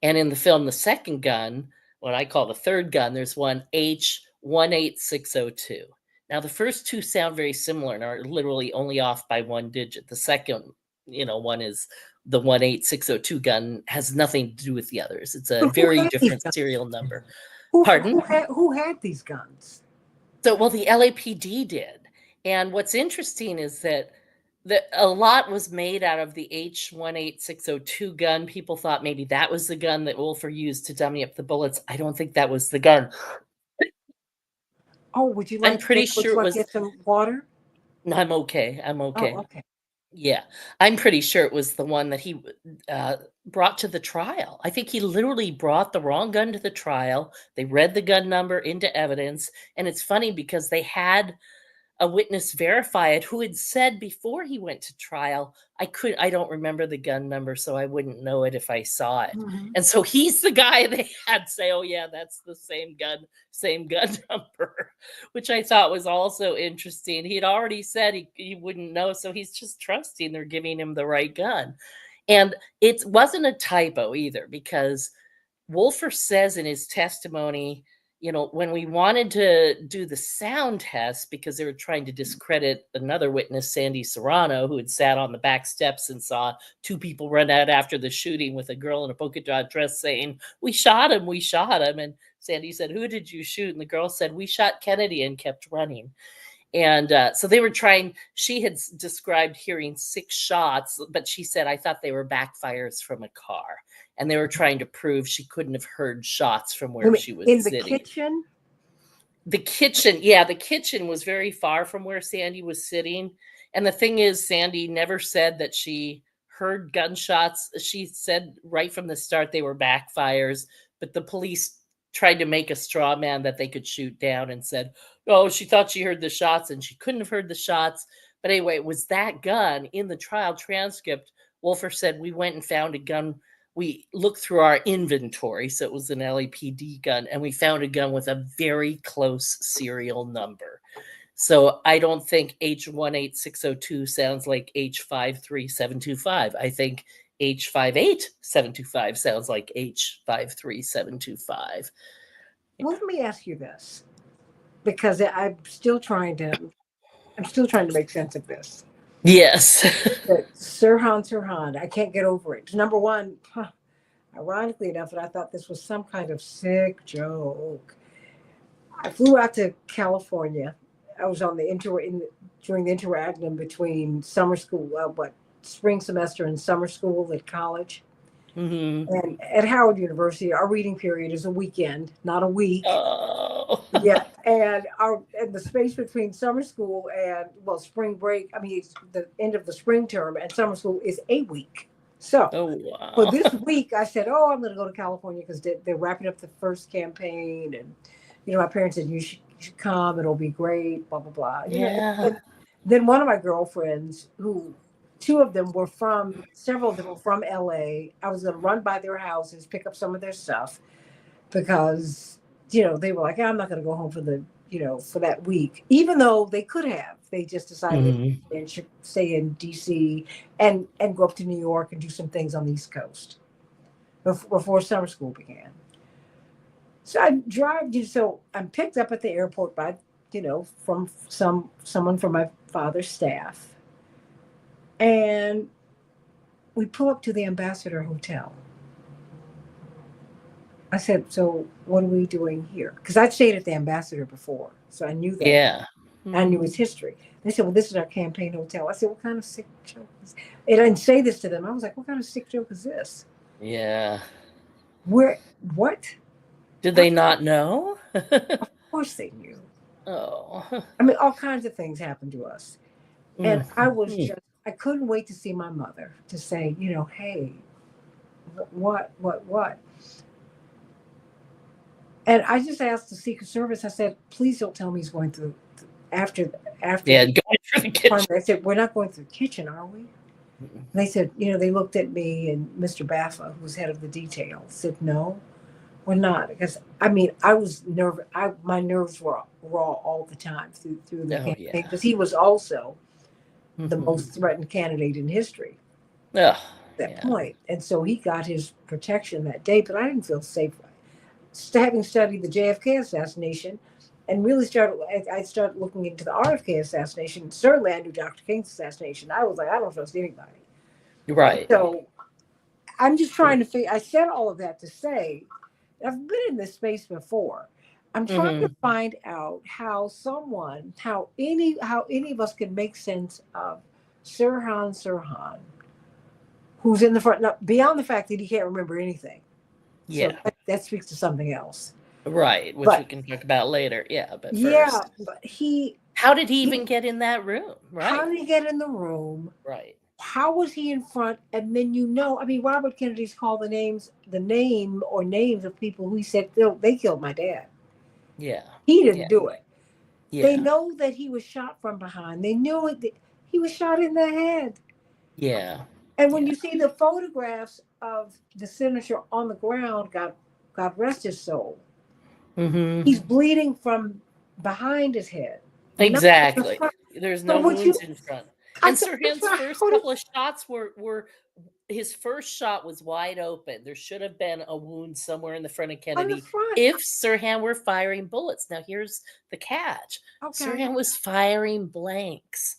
And in the film The Second Gun, what I call the third gun, there's one H18602. Now, the first two sound very similar and are literally only off by one digit. The second, one is the 18602 gun, has nothing to do with the others. It's a But who very had these different guns? serial number. Who Pardon? had these guns? So, well, the LAPD did. And what's interesting is that a lot was made out of the H18602 gun. People thought maybe that was the gun that Wolfer used to dummy up the bullets. I don't think that was the gun. Oh, would you I'm like pretty would sure you it like to was. get some water? No, I'm okay. I'm okay. Oh, okay. Yeah, I'm pretty sure it was the one that he brought to the trial. I think he literally brought the wrong gun to the trial. They read the gun number into evidence. And it's funny because they had a witness verify it who had said before he went to trial, I don't remember the gun number, so I wouldn't know it if I saw it. Mhm. And so he's the guy they had say, oh yeah, that's the same gun number, which I thought was also interesting. He'd already said he wouldn't know, so he's just trusting they're giving him the right gun. And it wasn't a typo either, because Wolfer says in his testimony, when we wanted to do the sound test because they were trying to discredit another witness, Sandy Serrano, who had sat on the back steps and saw two people run out after the shooting with a girl in a polka dot dress saying, we shot him, we shot him. And Sandy said, who did you shoot? And the girl said, we shot Kennedy, and kept running. And so they were trying, she had described hearing 6 shots, but she said, I thought they were backfires from a car. And they were trying to prove she couldn't have heard shots from where she was in sitting. the kitchen? The kitchen was very far from where Sandy was sitting. And the thing is, Sandy never said that she heard gunshots. She said right from the start they were backfires, but the police tried to make a straw man that they could shoot down and said, oh, she thought she heard the shots and she couldn't have heard the shots. But anyway, it was that gun. In the trial transcript, Wolfer said, we went and found a gun. We looked through our inventory, so it was an LAPD gun, and we found a gun with a very close serial number. So I don't think H18602 sounds like H53725. I think H58725 sounds like H53725. Well, let me ask you this, because I'm still trying to make sense of this. Yes. Sirhan, I can't get over it. Number one, ironically enough, and I thought this was some kind of sick joke. I flew out to California. I was on during the interregnum between summer school, spring semester and summer school at college. Mm-hmm. And at Howard University, our reading period is a weekend, not a week. Oh. Yeah, and the space between summer school and spring break. I mean, it's the end of the spring term, and summer school is a week. So wow. For this week, I said, "Oh, I'm going to go to California because they're wrapping up the first campaign, and my parents said you should come. It'll be great." Blah blah blah. Yeah. Then one of my girlfriends, several of them were from LA. I was going to run by their houses, pick up some of their stuff because they were like, I'm not going to go home for for that week, even though they could have. They just decided to stay in DC and go up to New York and do some things on the East Coast before summer school began. So I drive. So I'm picked up at the airport by from someone from my father's staff, and we pull up to the Ambassador Hotel. I said, so what are we doing here? Because I'd stayed at the Ambassador before, so I knew that. Yeah. I knew its history. They said, well, this is our campaign hotel. I said, what kind of sick joke is this? And I didn't say this to them. I was like, what kind of sick joke is this? Yeah. What? Did they not know? Of course they knew. Oh. I mean, all kinds of things happened to us. And I I couldn't wait to see my mother to say, hey, what? And I just asked the Secret Service, I said, please don't tell me he's going through after. Yeah, going through the kitchen. I said, we're not going through the kitchen, are we? And they said, they looked at me, and Mr. Baffa, who was head of the detail, said, no, we're not. Because, I mean, I was nervous. My nerves were raw all the time through the campaign, because he was also the most threatened candidate in history. Ugh, That yeah. point. And so he got his protection that day, but I didn't feel safe. Having studied the JFK assassination and really I started looking into the RFK assassination. Certainly, I knew Dr. King's assassination. I was like, I don't trust anybody. And Right. so I'm just trying to figure, I said all of that to say, I've been in this space before. I'm trying to Hmm. find out how any of us can make sense of Sirhan, who's in the front, now, beyond the fact that he can't remember anything. So Yeah. that speaks to something else. Right. Which we But can talk about later. Yeah. But yeah, first, but how did he he even get in that room? how Right. did he get in the room? Right. How was he in front? And then I mean, Robert Kennedy's called the name or names of people who he said they killed my dad. Yeah. He Yeah. didn't do it. They Yeah. know that he was shot from behind. They knew it. He was shot in the head. Yeah. And when Yeah. you see the photographs of the senator on the ground, God rest his soul, Hmm. he's bleeding from behind his head, not from the Exactly. front. There's So no would wounds you? in front. I And said, Sirhan's first how did? couple of shots were his first shot was wide open. There should have been a wound somewhere in the front of On the Kennedy front. if Sirhan were firing bullets. Now here's the catch. Okay. Sirhan was firing blanks.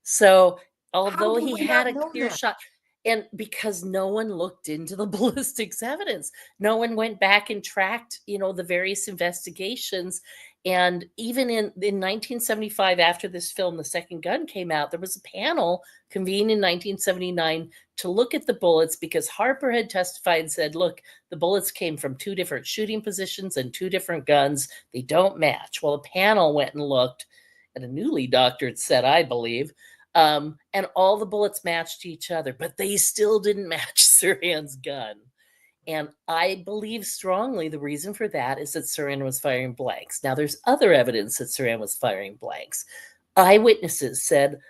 So, How although would he we had not a know clear that? shot, and because no one looked into the ballistics evidence, no one went back and tracked, the various investigations. And even in 1975, after this film, The Second Gun came out, there was a panel convened in 1979 to look at the bullets because Harper had testified and said, look, the bullets came from two different shooting positions and two different guns. They don't match. Well, the panel went and looked at a newly doctored set, I believe, and all the bullets matched each other, but they still didn't match Sirhan's gun. And I believe strongly the reason for that is that Sirhan was firing blanks. Now, there's other evidence that Sirhan was firing blanks. Eyewitnesses said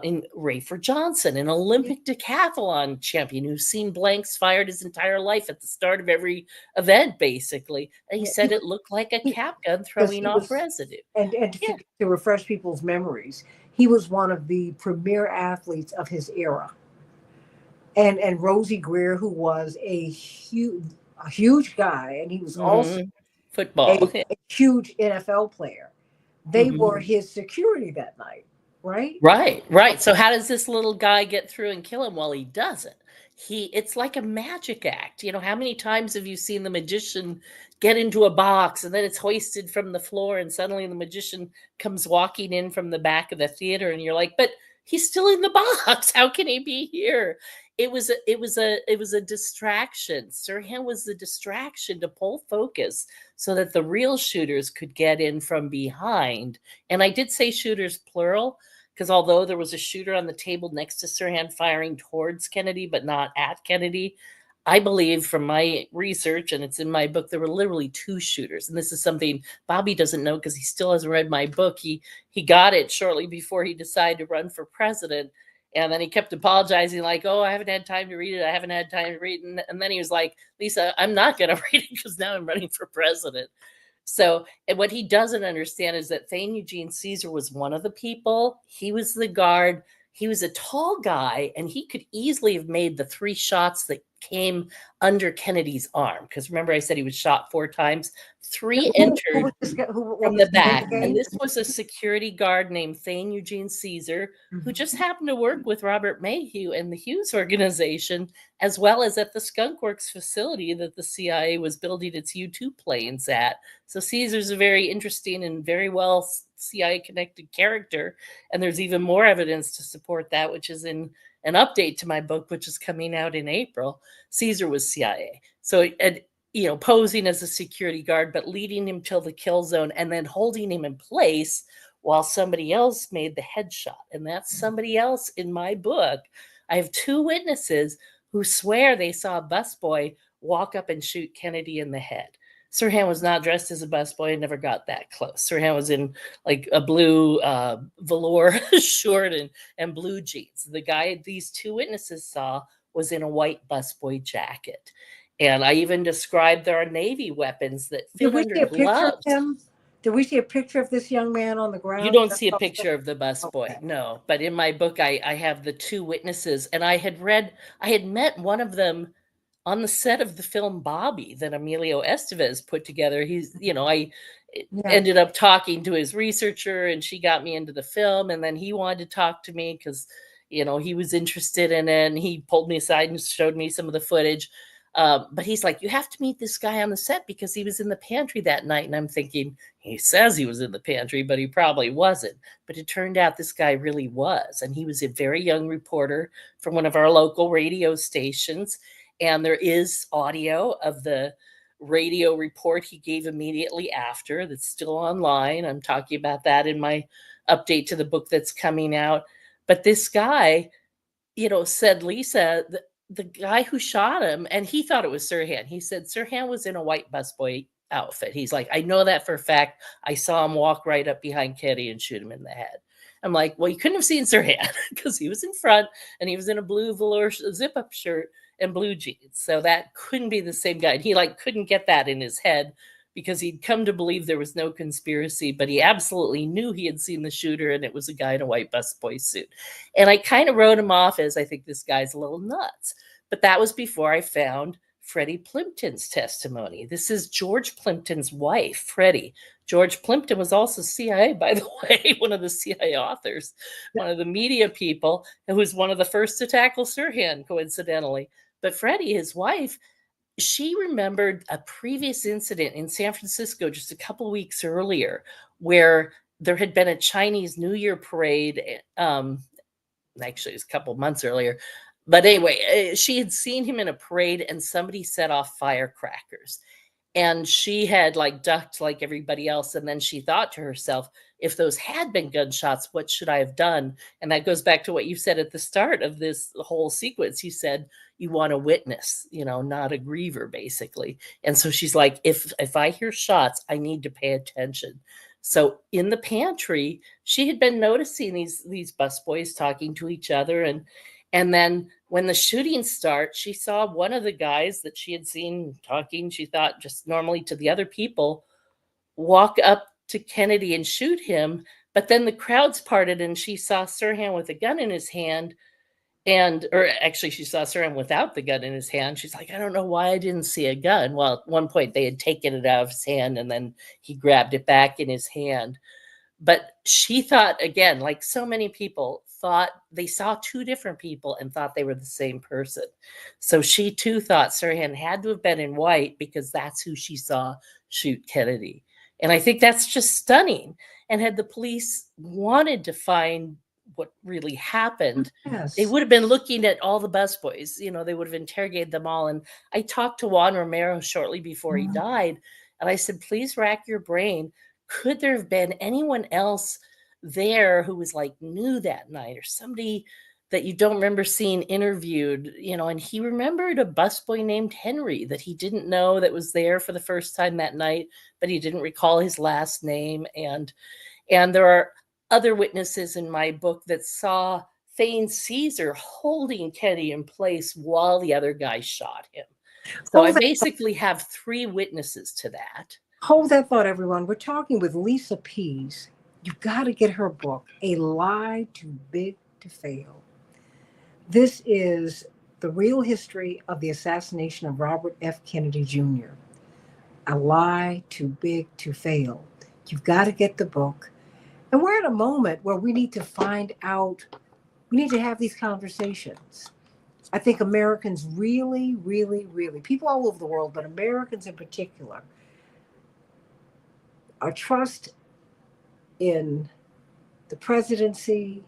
in Rayford Johnson, an Olympic decathlon champion who's seen blanks fired his entire life at the start of every event, basically. And he Yeah, said it looked like a cap gun because throwing he off was, residue. and Yeah. to refresh people's memories, he was one of the premier athletes of his era. And Rosie Greer, who was a huge guy, and he was also Hmm. Football. Yeah. a huge NFL player. They Mhm. were his security that night, right? Right, right. So how does this little guy get through and kill him? Well, he doesn't. It's like a magic act. How many times have you seen the magician get into a box and then it's hoisted from the floor and suddenly the magician comes walking in from the back of the theater and you're like, but he's still in the box. How can he be here? It was a distraction. Sirhan was the distraction to pull focus so that the real shooters could get in from behind. And I did say shooters plural because although there was a shooter on the table next to Sirhan firing towards Kennedy, but not at Kennedy, I believe from my research, and it's in my book, there were literally two shooters. And this is something Bobby doesn't know because he still hasn't read my book. He got it shortly before he decided to run for president. And then he kept apologizing, like, oh, I haven't had time to read it. I haven't had time to read it. And then he was like, Lisa, I'm not going to read it because now I'm running for president. So, and what he doesn't understand is that Thane Eugene Caesar was one of the people. He was the guard. He was a tall guy, and he could easily have made the three shots that came under Kennedy's arm. Because remember, I said he was shot four times. Three Who entered was this guy? What from was the his name back. And again? this was a security guard named Thane Eugene Caesar, who just Mhm. happened to work with Robert Mayhew and the Hughes organization, as well as at the Skunk Works facility that the CIA was building its U-2 planes at. So Caesar's a very interesting and very well CIA connected character. And there's even more evidence to support that, which is in an update to my book, which is coming out in April. Caesar was CIA. So posing as a security guard, but leading him till the kill zone and then holding him in place while somebody else made the headshot. And that's somebody else in my book. I have two witnesses who swear they saw a busboy walk up and shoot Kennedy in the head. Sirhan was not dressed as a busboy and never got that close. Sirhan was in like a blue velour short and blue jeans. The guy these two witnesses saw was in a white busboy jacket. And I even described there are Navy weapons that Did fit we under see a picture of gloves. him? Did we see a picture of this young man on the You ground? don't see a picture of the busboy, Okay. no. But in my book, I have the two witnesses, and I had met one of them on the set of the film Bobby that Emilio Estevez put together. I Yeah. ended up talking to his researcher, and she got me into the film, and then he wanted to talk to me because he was interested in it, and he pulled me aside and showed me some of the footage. But he's like, you have to meet this guy on the set because he was in the pantry that night. And I'm thinking, he says he was in the pantry, but he probably wasn't. But it turned out this guy really was. And he was a very young reporter from one of our local radio stations. And there is audio of the radio report he gave immediately after that's still online. I'm talking about that in my update to the book that's coming out. But this guy, said, Lisa, the guy who shot him, and he thought it was Sirhan. He said Sirhan was in a white busboy outfit. He's like, I know that for a fact. I saw him walk right up behind Kitty and shoot him in the head. I'm like, well, you couldn't have seen Sirhan because he was in front and he was in a blue velour zip-up shirt and blue jeans. So that couldn't be the same guy. And he couldn't get that in his head because he'd come to believe there was no conspiracy, but he absolutely knew he had seen the shooter, and it was a guy in a white busboy suit. And I kind of wrote him off as, I think this guy's a little nuts. But that was before I found Freddie Plimpton's testimony. This is George Plimpton's wife, Freddie. George Plimpton was also CIA, by the way, one of the CIA authors, one of the media people, and who's one of the first to tackle Sirhan, coincidentally. But Freddie, his wife, she remembered a previous incident in San Francisco just a couple of weeks earlier where there had been a Chinese New Year parade. Actually, it was a couple of months earlier. But anyway, she had seen him in a parade and somebody set off firecrackers. And she had ducked like everybody else. And then she thought to herself, if those had been gunshots, what should I have done? And that goes back to what you said at the start of this whole sequence. You said you want a witness, not a griever, basically. And so she's like, if I hear shots, I need to pay attention. So in the pantry, she had been noticing these busboys talking to each other, and then when the shooting starts, she saw one of the guys that she had seen talking, she thought just normally to the other people, walk up to Kennedy and shoot him. But then the crowds parted and she saw Sirhan with a gun in his hand. Or actually, she saw Sirhan without the gun in his hand. She's like, I don't know why I didn't see a gun. Well, at one point they had taken it out of his hand and then he grabbed it back in his hand. But she thought, again, like so many people, thought they saw two different people and thought they were the same person. So she too thought Sirhan had to have been in white because that's who she saw shoot Kennedy. And I think that's just stunning. And had the police wanted to find what really happened, Yes. they would have been looking at all the busboys. They would have interrogated them all. And I talked to Juan Romero shortly before he died. And I said, please rack your brain. Could there have been anyone else there who was new that night, or somebody that you don't remember seeing interviewed, and he remembered a busboy named Henry that he didn't know that was there for the first time that night, but he didn't recall his last name. And there are other witnesses in my book that saw Thane Caesar holding Kennedy in place while the other guy shot him. So I basically have three witnesses to that. Hold that thought, everyone. We're talking with Lisa Pease. You've got to get her book, A Lie Too Big to Fail. This is the real history of the assassination of Robert F. Kennedy Jr. A Lie Too Big to Fail. You've got to get the book. And we're at a moment where we need to find out, we need to have these conversations. I think Americans really, really, really, people all over the world, but Americans in particular, our trust in the presidency,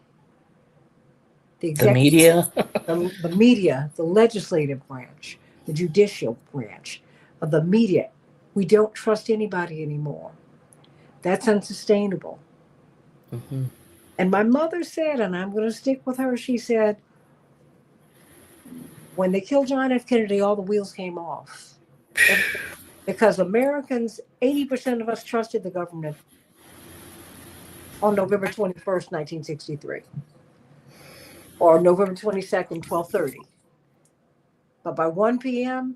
the media, the media, the legislative branch, the judicial branch of the media. We don't trust anybody anymore. That's unsustainable. Mm-hmm. And my mother said, and I'm going to stick with her, she said, when they killed John F. Kennedy, all the wheels came off. Because Americans, 80% of us trusted the government on November 21st, 1963, or November 22nd, 1230. But by 1 p.m.,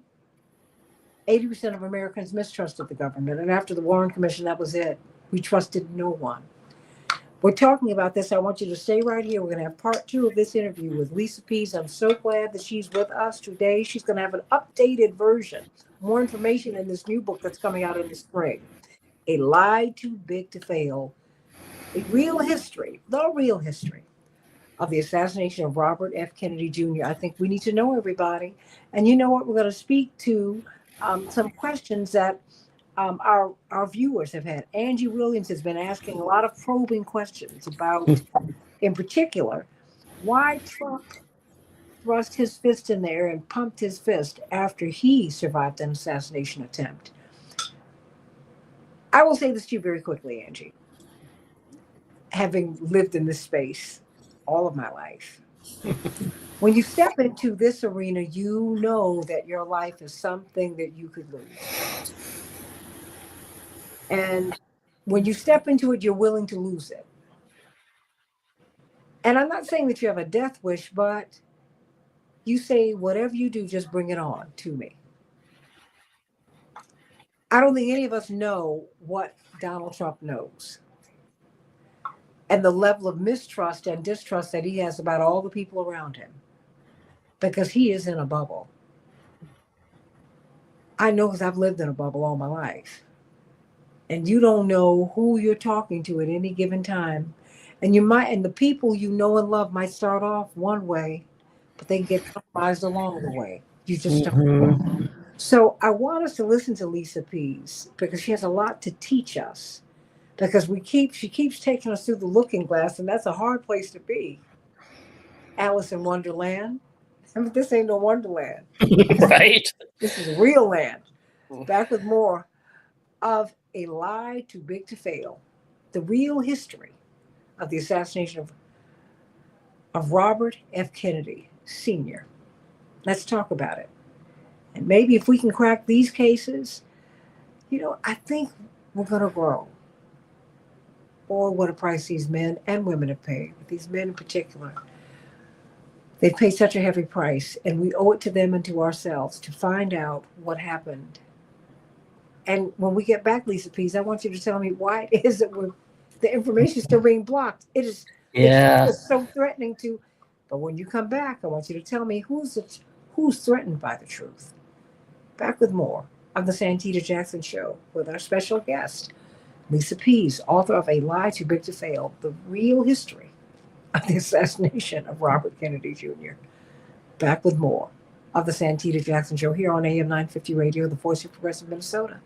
80% of Americans mistrusted the government. And after the Warren Commission, that was it. We trusted no one. We're talking about this. I want you to stay right here. We're going to have part 2 of this interview with Lisa Pease. I'm so glad that she's with us today. She's going to have an updated version, more information in this new book that's coming out in the spring. A Lie Too Big to Fail. The real history of the assassination of Robert F. Kennedy Jr. I think we need to know, everybody. And you know what? We're going to speak to some questions that our viewers have had. Angie Williams has been asking a lot of probing questions about, in particular, why Trump thrust his fist in there and pumped his fist after he survived an assassination attempt. I will say this to you very quickly, Angie. Having lived in this space all of my life, when you step into this arena, you know that your life is something that you could lose. And when you step into it, you're willing to lose it. And I'm not saying that you have a death wish, but you say, whatever you do, just bring it on to me. I don't think any of us know what Donald Trump knows and the level of mistrust and distrust that he has about all the people around him, because he is in a bubble. I know because I've lived in a bubble all my life. And you don't know who you're talking to at any given time. And the people you know and love might start off one way, but they get compromised along the way. You just don't know. So I want us to listen to Lisa Pease because she has a lot to teach us. Because she keeps taking us through the looking glass, and that's a hard place to be. Alice in Wonderland. I mean, this ain't no Wonderland. Right. This is real land. Back with more of A Lie Too Big to Fail. The real history of the assassination of Robert F. Kennedy Sr. Let's talk about it. And maybe if we can crack these cases, I think we're going to grow. Or what a price these men and women have paid. These men in particular. They've paid such a heavy price, and we owe it to them and to ourselves to find out what happened. And when we get back, Lisa Pease, I want you to tell me why it is that the information is still being blocked. It's so threatening to. But when you come back, I want you to tell me who's threatened by the truth. Back with more of the Santita Jackson Show with our special guest, Lisa Pease, author of A Lie Too Big to Fail, the real history of the assassination of Robert Kennedy Jr. Back with more of the Santita Jackson Show here on AM 950 Radio, the voice of progressive Minnesota.